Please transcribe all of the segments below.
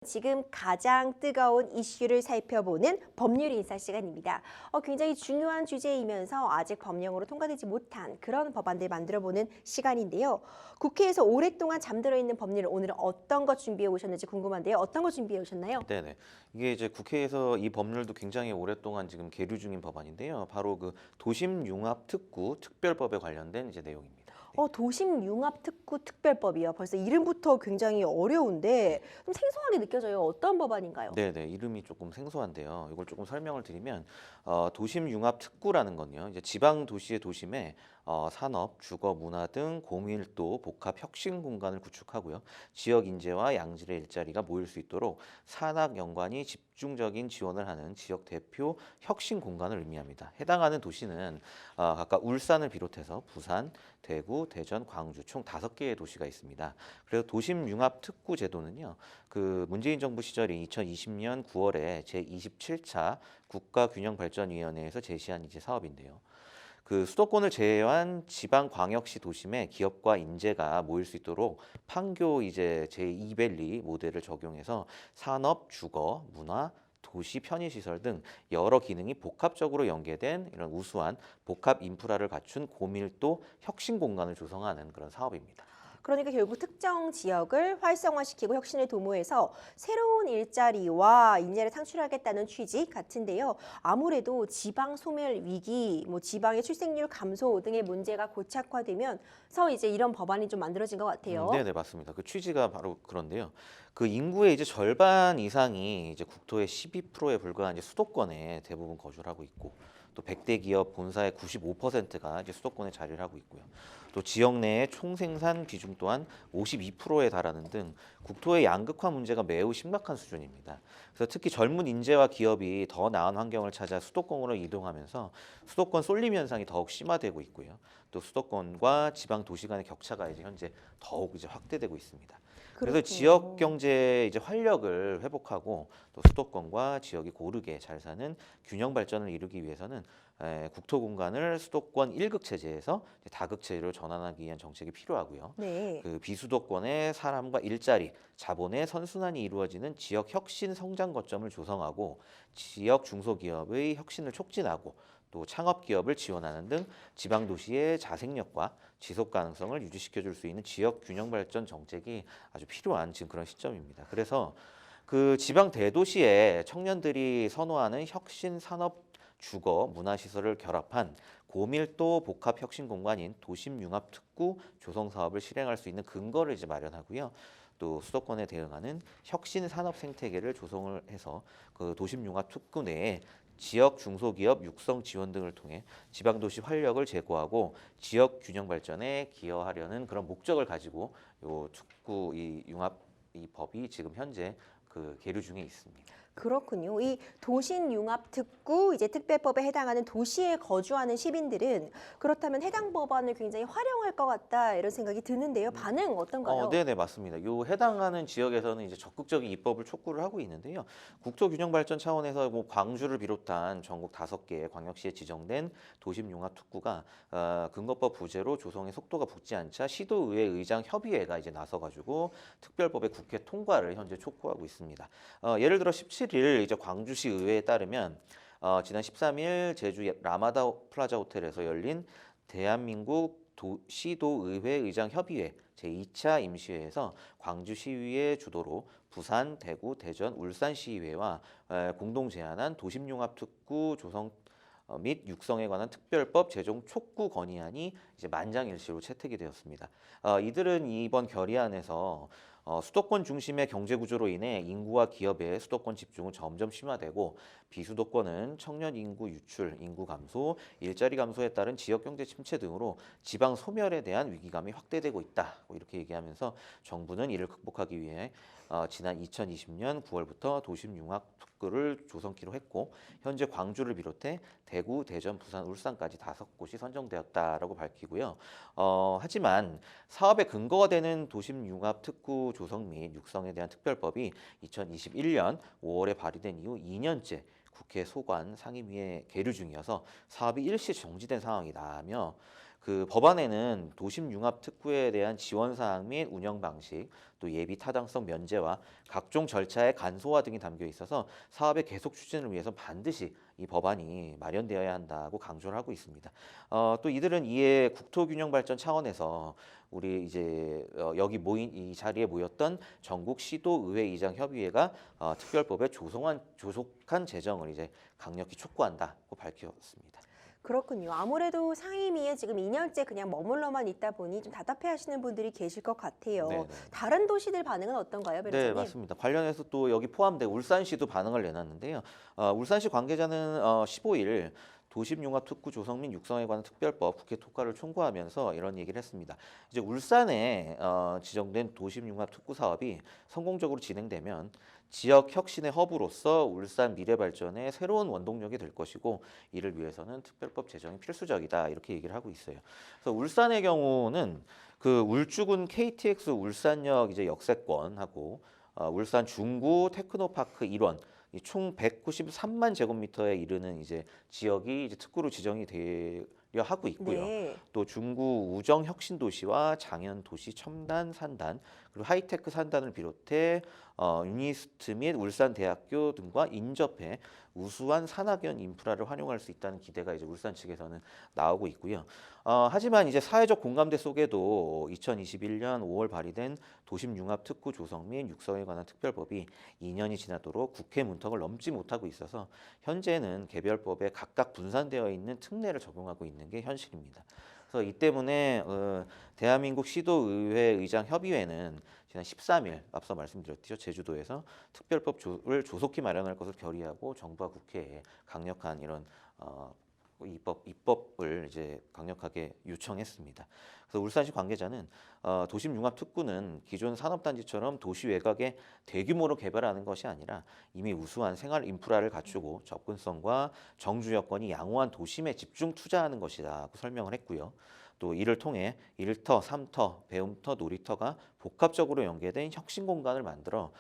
지금 가장 뜨거운 이슈를 살펴보는 법률 인사 시간입니다. 굉장히 중요한 주제이면서 아직 법령으로 통과되지 못한 그런 법안들 만들어보는 시간인데요. 국회에서 오랫동안 잠들어 있는 법률을 오늘은 어떤 것 준비해 오셨는지 궁금한데요. 어떤 것 준비해 오셨나요? 네네. 이게 이제 국회에서 이 법률도 굉장히 오랫동안 지금 계류 중인 법안인데요. 바로 그 도심융합특구 특별법에 관련된 이제 내용입니다. 네. 도심융합특구특별법이요. 벌써 이름부터 굉장히 어려운데 좀 생소하게 느껴져요. 어떤 법안인가요? 네네. 이름이 조금 생소한데요. 이걸 조금 설명을 드리면 도심융합특구라는 건요. 이제 지방 도시의 도심에 산업, 주거, 문화 등 고밀도 복합 혁신 공간을 구축하고요. 지역 인재와 양질의 일자리가 모일 수 있도록 산학 연관이 집중적인 지원을 하는 지역 대표 혁신 공간을 의미합니다. 해당하는 도시는 각각 울산을 비롯해서 부산, 대구, 대전, 광주 총 5개의 도시가 있습니다. 그래서 도심융합특구 제도는요. 그 문재인 정부 시절인 2020년 9월에 제27차 국가균형발전위원회에서 제시한 이제 사업인데요. 그 수도권을 제외한 지방 광역시 도심에 기업과 인재가 모일 수 있도록 판교 이제 제2밸리 모델을 적용해서 산업, 주거, 문화, 도시 편의시설 등 여러 기능이 복합적으로 연계된 이런 우수한 복합 인프라를 갖춘 고밀도 혁신 공간을 조성하는 그런 사업입니다. 그러니까 결국 특정 지역을 활성화시키고 혁신을 도모해서 새로운 일자리와 인재를 창출하겠다는 취지 같은데요. 아무래도 지방 소멸 위기, 지방의 출생률 감소 등의 문제가 고착화되면서 이제 이런 법안이 좀 만들어진 것 같아요. 네네, 맞습니다. 그 취지가 바로 그런데요. 그 인구의 이제 절반 이상이 이제 국토의 12%에 불과한 이제 수도권에 대부분 거주를 하고 있고, 또 100대 기업 본사의 95%가 이제 수도권에 자리를 하고 있고요. 또 지역 내의 총생산 비중 또한 52%에 달하는 등 국토의 양극화 문제가 매우 심각한 수준입니다. 그래서 특히 젊은 인재와 기업이 더 나은 환경을 찾아 수도권으로 이동하면서 수도권 쏠림 현상이 더욱 심화되고 있고요. 또 수도권과 지방 도시 간의 격차가 이제 현재 더욱 이제 확대되고 있습니다. 그래서 지역 그렇군요. 경제의 이제 활력을 회복하고 또 수도권과 지역이 고르게 잘 사는 균형 발전을 이루기 위해서는 국토 공간을 수도권 1극 체제에서 다극 체제로 전환하기 위한 정책이 필요하고요. 네. 그 비수도권의 사람과 일자리, 자본의 선순환이 이루어지는 지역 혁신 성장 거점을 조성하고 지역 중소기업의 혁신을 촉진하고 또 창업 기업을 지원하는 등 지방 도시의 자생력과 지속 가능성을 유지시켜 줄 수 있는 지역 균형 발전 정책이 아주 필요한 지금 그런 시점입니다. 그래서 그 지방 대도시에 청년들이 선호하는 혁신 산업 주거 문화 시설을 결합한 고밀도 복합 혁신 공간인 도심 융합 특구 조성 사업을 실행할 수 있는 근거를 이제 마련하고요. 또 수도권에 대응하는 혁신 산업 생태계를 조성을 해서 그 도심 융합 특구 내에 지역 중소기업 육성 지원 등을 통해 지방 도시 활력을 제고하고 지역 균형 발전에 기여하려는 그런 목적을 가지고 요 특구 이 융합 이 법이 지금 현재 그 계류 중에 있습니다. 그렇군요. 이 도심융합특구 이제 특별법에 해당하는 도시에 거주하는 시민들은 그렇다면 해당 법안을 굉장히 활용할 것 같다 이런 생각이 드는데요. 반응 어떤가요? 네네, 맞습니다. 요 해당하는 지역에서는 이제 적극적인 입법을 촉구를 하고 있는데요. 국토균형 발전 차원에서 뭐 광주를 비롯한 전국 5개 광역시에 지정된 도심융합특구가 근거법 부재로 조성의 속도가 붙지 않자 시도의회 의장 협의회가 이제 나서가지고 특별법의 국회 통과를 현재 촉구하고 있습니다. 예를 들어 17일 이제 광주시 의회에 따르면 지난 13일 제주 라마다 플라자 호텔에서 열린 대한민국 시도의회 의장협의회 제2차 임시회에서 광주시의회 주도로 부산, 대구, 대전, 울산시의회와 공동 제안한 도심융합특구 조성 및 육성에 관한 특별법 제정 촉구 건의안이 이제 만장일치로 채택이 되었습니다. 이들은 이번 결의안에서 수도권 중심의 경제 구조로 인해 인구와 기업의 수도권 집중은 점점 심화되고 비수도권은 청년 인구 유출, 인구 감소, 일자리 감소에 따른 지역 경제 침체 등으로 지방 소멸에 대한 위기감이 확대되고 있다. 뭐 이렇게 얘기하면서 정부는 이를 극복하기 위해 지난 2020년 9월부터 도심융합 특구를 조성키로 했고 현재 광주를 비롯해 대구, 대전, 부산, 울산까지 5곳이 선정되었다라고 밝히고요. 하지만 사업의 근거가 되는 도심융합 특구 조성 및 육성에 대한 특별법이 2021년 5월에 발의된 이후 2년째 국회 소관 상임위에 계류 중이어서 사업이 일시 정지된 상황이다며 그 법안에는 도심융합특구에 대한 지원 사항 및 운영 방식, 또 예비 타당성 면제와 각종 절차의 간소화 등이 담겨 있어서 사업의 계속 추진을 위해서 반드시 이 법안이 마련되어야 한다고 강조를 하고 있습니다. 또 이들은 이에 국토균형 발전 차원에서 우리 이제 여기 모인 이 자리에 모였던 전국 시도의회의장 협의회가 특별법에 조속한 제정을 이제 강력히 촉구한다고 밝혔습니다. 그렇군요. 아무래도 상임위에 지금 2년째 그냥 머물러만 있다 보니 좀 답답해하시는 분들이 계실 것 같아요. 네네. 다른 도시들 반응은 어떤가요, 네, 변호사님? 맞습니다. 관련해서 또 여기 포함된 울산시도 반응을 내놨는데요. 울산시 관계자는 15일 도심융합특구 조성 및 육성에 관한 특별법 국회 통과를 총구하면서 이런 얘기를 했습니다. 이제 울산에 지정된 도심융합특구 사업이 성공적으로 진행되면 지역 혁신의 허브로서 울산 미래 발전의 새로운 원동력이 될 것이고 이를 위해서는 특별법 제정이 필수적이다 이렇게 얘기를 하고 있어요. 그래서 울산의 경우는 그 울주군 KTX 울산역 이제 역세권하고 울산 중구 테크노파크 일원 이 총 193만 제곱미터에 이르는 이제 지역이 이제 특구로 지정이 되려 하고 있고요. 네. 또 중구 우정 혁신 도시와 장현 도시 첨단 산단 그리고 하이테크 산단을 비롯해 유니스트 및 울산대학교 등과 인접해 우수한 산학연 인프라를 활용할 수 있다는 기대가 이제 울산 측에서는 나오고 있고요. 하지만 이제 사회적 공감대 속에도 2021년 5월 발의된 도심융합특구 조성 및 육성에 관한 특별법이 2년이 지나도록 국회 문턱을 넘지 못하고 있어서 현재는 개별법에 각각 분산되어 있는 특례를 적용하고 있는 게 현실입니다. 그래서 이 때문에 대한민국 시도의회 의장 협의회는 지난 13일 앞서 말씀드렸죠. 제주도에서 특별법을 조속히 마련할 것을 결의하고 정부와 국회에 강력한 이런 입법을 이제 강력하게 요청했습니다. 그래서 울산시 관계자는 도심융합특구는 기존 산업단지처럼 도시 외곽에 대규모로 개발하는 것이 아니라 이미 우수한 생활 인프라를 갖추고 접근성과 정주 여건이 양호한 도심에 집중 투자하는 것이라고 설명을 했고요. 또 이를 통해 1터, 3터, 배움터, 놀이터가 복합적으로 연계된 혁신 공간을 만들어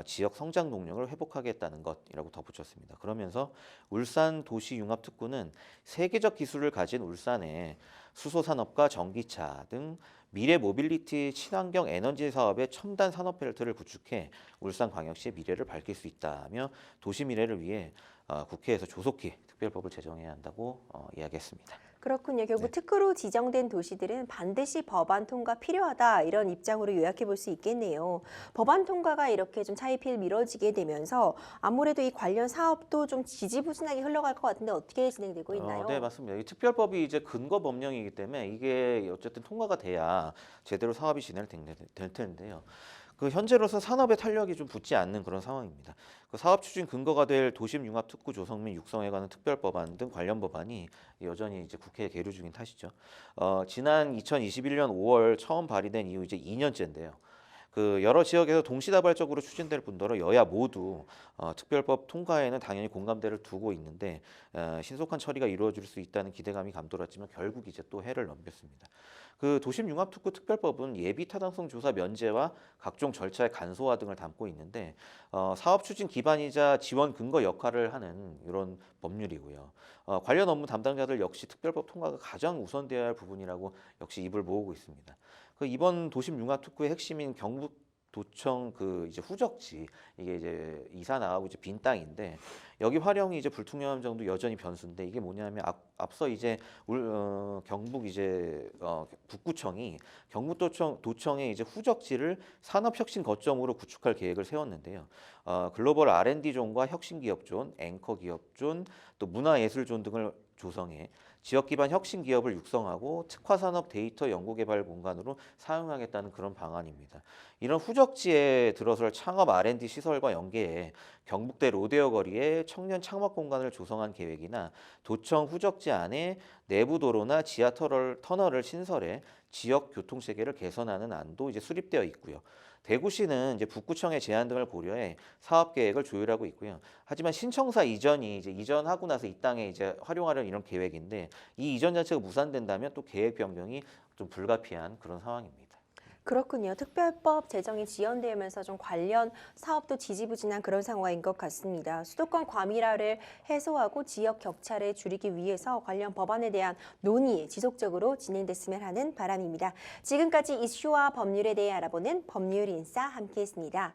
지역 성장 동력을 회복하겠다는 것이라고 덧붙였습니다. 그러면서 울산 도시융합특구는 세계적 기술을 가진 울산에 수소산업과 전기차 등 미래 모빌리티 친환경 에너지 사업의 첨단 산업 벨트를 구축해 울산광역시의 미래를 밝힐 수 있다며 도시 미래를 위해 국회에서 조속히 특별법을 제정해야 한다고 이야기했습니다. 그렇군요. 결국 네. 특구로 지정된 도시들은 반드시 법안 통과 필요하다 이런 입장으로 요약해 볼 수 있겠네요. 법안 통과가 이렇게 좀 차일피일 미뤄지게 되면서 아무래도 이 관련 사업도 좀 지지부진하게 흘러갈 것 같은데 어떻게 진행되고 있나요? 네, 맞습니다. 이 특별법이 이제 근거 법령이기 때문에 이게 어쨌든 통과가 돼야 제대로 사업이 될 텐데요. 그 현재로서 산업의 탄력이 좀 붙지 않는 그런 상황입니다. 그 사업 추진 근거가 될 도심융합특구 조성 및 육성에 관한 특별법안 등 관련 법안이 여전히 이제 국회에 계류 중인 탓이죠. 지난 2021년 5월 처음 발의된 이후 이제 2년째인데요. 그 여러 지역에서 동시다발적으로 추진될 뿐더러 여야 모두 특별법 통과에는 당연히 공감대를 두고 있는데 신속한 처리가 이루어질 수 있다는 기대감이 감돌았지만 결국 이제 또 해를 넘겼습니다. 그 도심융합특구 특별법은 예비 타당성 조사 면제와 각종 절차의 간소화 등을 담고 있는데 사업 추진 기반이자 지원 근거 역할을 하는 이런 법률이고요. 관련 업무 담당자들 역시 특별법 통과가 가장 우선되어야 할 부분이라고 역시 입을 모으고 있습니다. 그 이번 도심융합특구의 핵심인 경북도청 그 이제 후적지 이게 이제 이사 나가고 이제 빈 땅인데 여기 활용이 이제 불투명한 점도 여전히 변수인데 이게 뭐냐면 앞서 이제 경북 이제 북구청이 경북도청의 이제 후적지를 산업혁신 거점으로 구축할 계획을 세웠는데요. 글로벌 R&D 존과 혁신 기업 존, 앵커 기업 존, 또 문화예술 존 등을 조성해 지역 기반 혁신 기업을 육성하고 특화 산업 데이터 연구 개발 공간으로 사용하겠다는 그런 방안입니다. 이런 후적지에 들어설 창업 R&D 시설과 연계해 경북대 로데오 거리에 청년 창업 공간을 조성한 계획이나 도청 후적지 안에 내부 도로나 지하 터널을 신설해 지역 교통 체계를 개선하는 안도 이제 수립되어 있고요. 대구시는 이제 북구청의 제안 등을 고려해 사업 계획을 조율하고 있고요. 하지만 신청사 이전이 이제 이전하고 나서 이 땅에 이제 활용하려는 이런 계획인데 이 이전 자체가 무산된다면 또 계획 변경이 좀 불가피한 그런 상황입니다. 그렇군요. 특별법 제정이 지연되면서 좀 관련 사업도 지지부진한 그런 상황인 것 같습니다. 수도권 과밀화를 해소하고 지역 격차를 줄이기 위해서 관련 법안에 대한 논의 지속적으로 진행됐으면 하는 바람입니다. 지금까지 이슈와 법률에 대해 알아보는 법률 인싸 함께했습니다.